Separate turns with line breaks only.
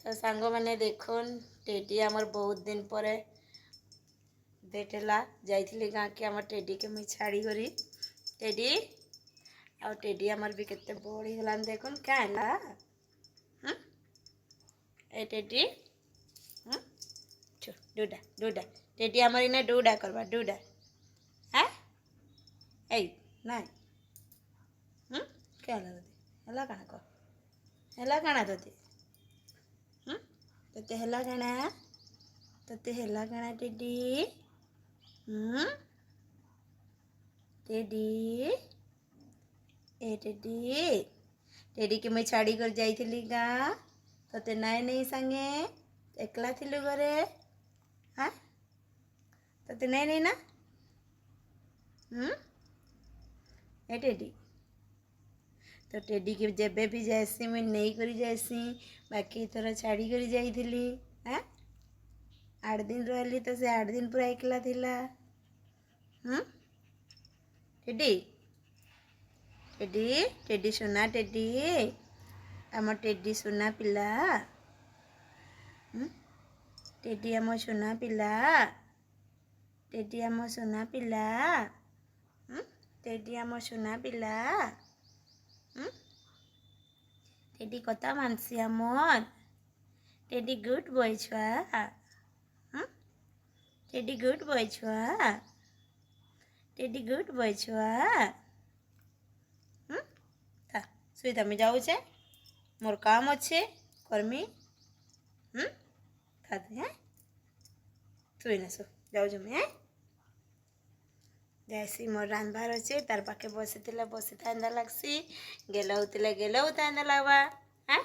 तो सांग मैंने देखुन टेडी आमर बहुत दिन पर भेटला जाइली गाँ के आम टेडी के मुझे छाड़ी करी टेडी आ टेडी आमर भी केते बड़ी गलान देखुन क्या है ए टेडी डूडा डूडा टेडी आमर इने डूडा करवा डूडा हाँ ए नाई क्या हला काना कह हला काना तोते हला काना तोते हला काना टेडी टेडी ए टेडी टेडी के मुझे छाड़ी कर जाइली गाँ तोते नाई नहीं संगे एकला थिलु घरे हाँ तोते नहीं नहीं ना ए टेडी तो टेडी के जेबे भी जाइसी मुझे नहीं करी जाइसी बाकी थोड़ा छाड़ी करी जाइली हाँ 8 दिन रही तो से 8 दिन पूरा एकला थिला टेडी टेडी टेडी सुना टेडी आम टेडी सुना पिला टेडी आम सुना पिला टेडी आम सुना पिला टेडी आम सुना पिला टेडी कता मानसी आमर टेडी गुड बॉय छुआ टेडी गुड बॉय छुआ टेडी गुड बॉय छुआ था सुई तमें जाऊ छे मोर काम अच्छे कर्मी था हैं सुई ना सो जाऊ जो मैं जैसी मोर रांधबार अच्छे तार पाखे बसी बसी था लगसी गेला होता लगवा हाँ